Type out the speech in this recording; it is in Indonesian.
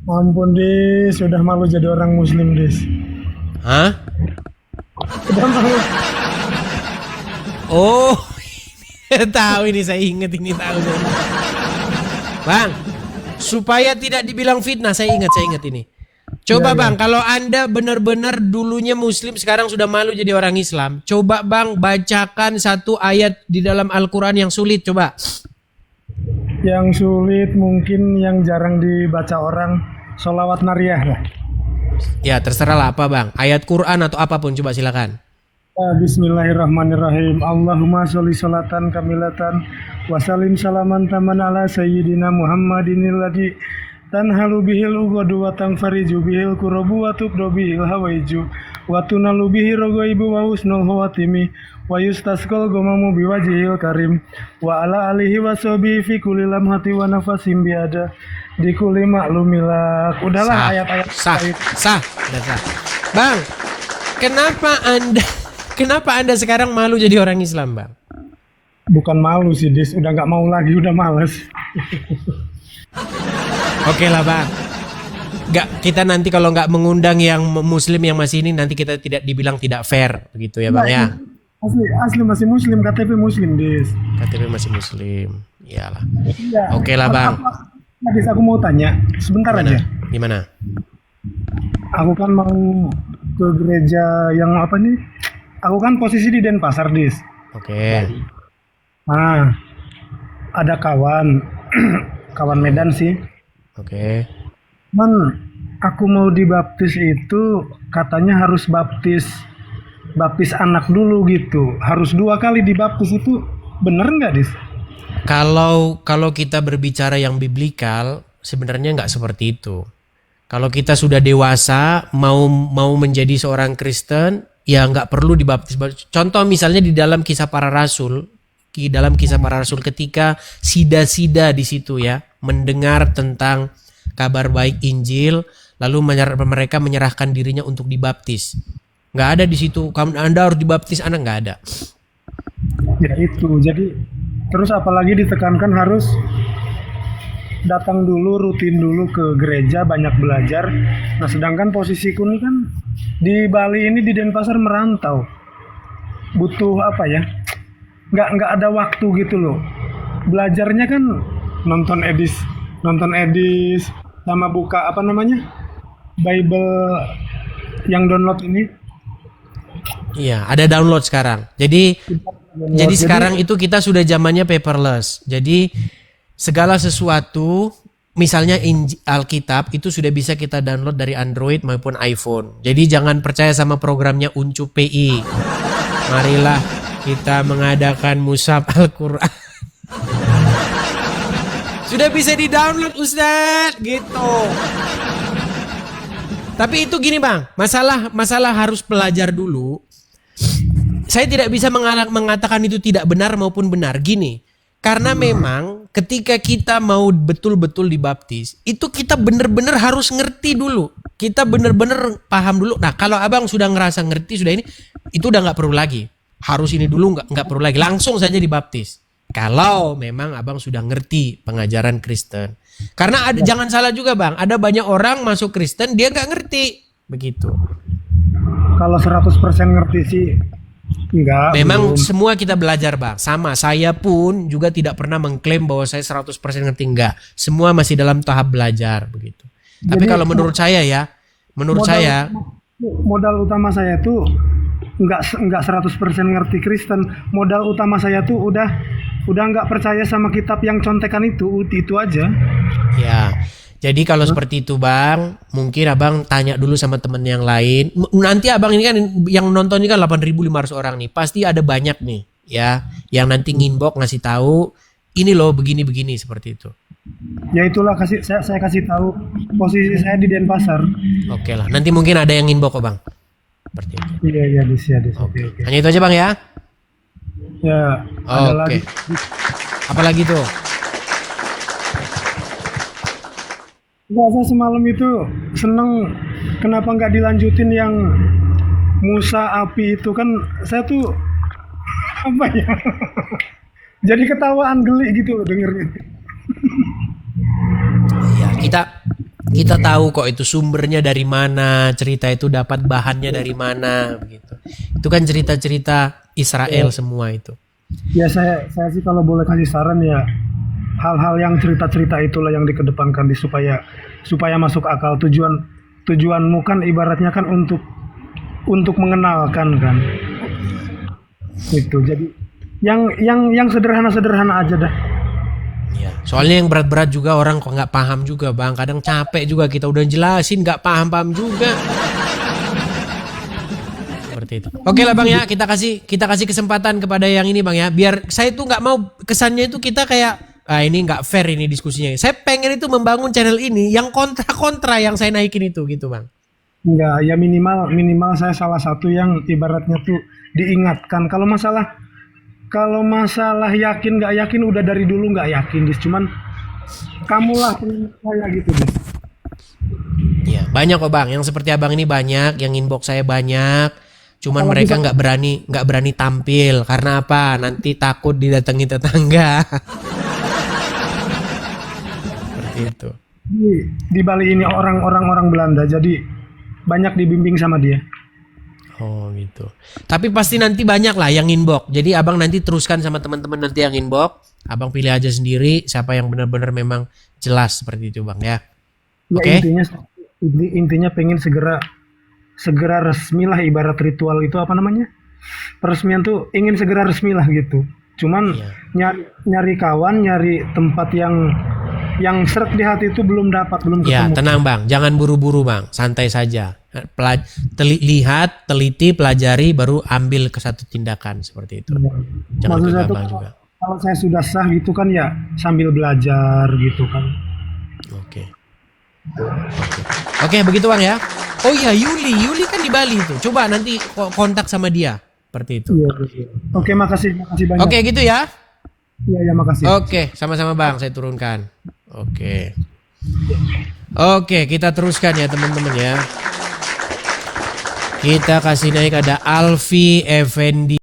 Ampun Dis, sudah malu jadi orang muslim Dis. Hah? Sudah malu. Oh, tahu ini, saya ingat ini, tahu saya. Bang, supaya tidak dibilang fitnah, saya ingat ini. Coba Ya, Bang, ya. kalau Anda benar-benar dulunya muslim, sekarang sudah malu jadi orang Islam. Coba Bang, bacakan satu ayat di dalam Al-Quran yang sulit, coba. Yang sulit mungkin yang jarang dibaca orang, sholawat nariyah lah. Ya, terserah lah apa Bang. Ayat Quran atau apapun, coba silakan. Bismillahirrahmanirrahim. Allahumma sholli sholatan kamilatan wa salim salaman taman ala sayyidina Muhammadinil ladzi tanhalu bihil ughadu wa tanfariju bihil kurabu wa tubdu bihil hawaiju wa tunalu bihi ragaibu wa husnul khawatimi wa yustasqal gamamu biwajhil karim wa ala alihi wa sahbihi fi kulli lamhati wa nafasim biada di kulli maklumilak. Udahlah Sah, ayat-ayat sah, baik. sah, udah sah. Bang, kenapa Anda sekarang malu jadi orang Islam, Bang? Bukan malu sih Dis, udah nggak mau lagi, udah males. Oke lah Bang. Kita nanti kalau nggak mengundang yang muslim yang masih ini, nanti kita tidak dibilang tidak fair, begitu ya Bang ya. Asli masih muslim, KTP muslim Dis. KTP masih muslim, iyalah. Iya. Oke lah Bang. Dis, aku mau tanya sebentar aja. Gimana? Aku kan mau ke gereja yang apa nih? Aku kan posisi di Denpasar Dis. Oke. Nah, ada kawan, kawan Medan sih. Oke. Man, aku mau dibaptis itu katanya harus baptis anak dulu gitu. Harus 2 kali dibaptis, itu bener nggak Dis? Kalau kita berbicara yang biblikal, sebenarnya nggak seperti itu. Kalau kita sudah dewasa, mau menjadi seorang Kristen, ya nggak perlu dibaptis. Contoh misalnya di dalam kisah para rasul, ketika sida-sida di situ ya, mendengar tentang kabar baik Injil, lalu mereka menyerahkan dirinya untuk dibaptis. Nggak ada di situ, Anda harus dibaptis, Anda nggak ada. Ya itu, jadi terus apalagi ditekankan harus datang dulu, rutin dulu ke gereja, banyak belajar. Nah sedangkan posisiku ini kan di Bali ini, di Denpasar, merantau. Butuh apa ya, nggak ada waktu gitu loh. Belajarnya kan nonton edis sama buka apa namanya, Bible yang download ini. Iya, ada download sekarang. Jadi sekarang itu kita sudah zamannya paperless. Jadi segala sesuatu, misalnya Alkitab itu sudah bisa kita download dari Android maupun iPhone. Jadi jangan percaya sama programnya Uncup PI. Marilah kita mengadakan mushaf Al-Quran. Sudah bisa di-download Ustadz, gitu. Tapi itu gini Bang, masalah harus belajar dulu. Saya tidak bisa mengatakan itu tidak benar maupun benar. Gini, karena memang ketika kita mau betul-betul dibaptis, itu kita benar-benar harus ngerti dulu. Kita benar-benar paham dulu. Nah kalau abang sudah ngerasa ngerti, sudah ini, itu udah nggak perlu lagi. Harus ini dulu, nggak perlu lagi. Langsung saja dibaptis. Kalau memang abang sudah ngerti pengajaran Kristen. Karena jangan salah juga Bang, ada banyak orang masuk Kristen, dia nggak ngerti. Begitu. Kalau 100% ngerti sih enggak. Memang belum. semua kita belajar Bang. Sama, saya pun juga tidak pernah mengklaim bahwa saya 100% ngerti, enggak. Semua masih dalam tahap belajar begitu. Tapi Jadi, kalau menurut saya ya, modal utama saya tuh enggak 100% ngerti Kristen. Modal utama saya tuh udah enggak percaya sama kitab yang contekan itu aja. ya. Jadi kalau seperti itu Bang, mungkin Abang tanya dulu sama temen yang lain. Nanti Abang ini kan yang nonton ini kan 8.500 orang nih. Pasti ada banyak nih ya yang nanti nginbox ngasih tahu ini loh begini-begini seperti itu. Ya itulah, saya kasih tahu posisi saya di Denpasar. Oke lah, nanti mungkin ada yang nginbox kok Bang. Seperti itu. Iya Dis. Oke. Oke. Hanya itu aja Bang ya. Ya, ada Oke. lagi. Apalagi tuh? Saya semalam itu seneng, kenapa nggak dilanjutin yang Musa api itu, kan saya tuh apa ya, jadi ketawaan geli gitu loh dengernya. Ya, Kita tahu kok itu sumbernya dari mana, cerita itu dapat bahannya dari mana, begitu. Itu kan cerita-cerita Israel semua itu. Ya saya sih kalau boleh kasih saran ya, hal-hal yang cerita-cerita itulah yang dikedepankan supaya masuk akal. Tujuanmu kan ibaratnya kan untuk mengenalkan kan. Itu. Jadi yang sederhana-sederhana aja dah. Iya. Soalnya yang berat-berat juga orang kok nggak paham juga bang. Kadang capek juga kita udah jelasin nggak paham-paham juga. Seperti itu. Oke lah bang ya, kita kasih kesempatan kepada yang ini bang ya. Biar saya tuh nggak mau kesannya itu kita kayak ini nggak fair ini diskusinya. Saya pengen itu membangun channel ini yang kontra-kontra yang saya naikin itu gitu bang. Enggak, ya minimal saya salah satu yang ibaratnya tuh diingatkan. Kalau masalah yakin nggak yakin udah dari dulu nggak yakin, Dis. Cuman kamulah pengingat saya gitu, Dis. Iya, banyak kok bang. Yang seperti abang ini banyak, yang inbox saya banyak. Cuman mereka nggak berani tampil karena apa? Nanti takut didatangi tetangga. Seperti itu. Di Bali ini orang Belanda, jadi banyak dibimbing sama dia. Oh gitu. Tapi pasti nanti banyak lah yang inbox. Jadi abang nanti teruskan sama teman-teman nanti yang inbox. Abang pilih aja sendiri siapa yang benar-benar memang jelas seperti itu bang ya. Ya Oke? intinya pengen segera resmi lah, ibarat ritual itu apa namanya? Peresmian tuh ingin segera resmi lah gitu. Cuman nyari kawan, nyari tempat yang seret di hati itu belum ketemu. Ya tenang bang, jangan buru-buru bang, santai saja. Lihat, teliti, pelajari, baru ambil ke satu tindakan seperti itu. Jangan Maksud saya tuh gegabah juga. kalau saya sudah sah gitu kan ya sambil belajar gitu kan. Oke. Oke, begitu bang ya. Oh iya, Yuli kan di Bali itu. Coba nanti kontak sama dia seperti itu. Iya. Oke, makasih banyak. Oke, gitu ya. Iya, makasih. Oke, sama-sama bang, saya turunkan. Oke, kita teruskan ya teman-teman ya. Kita kasih naik ada Alfi Effendi.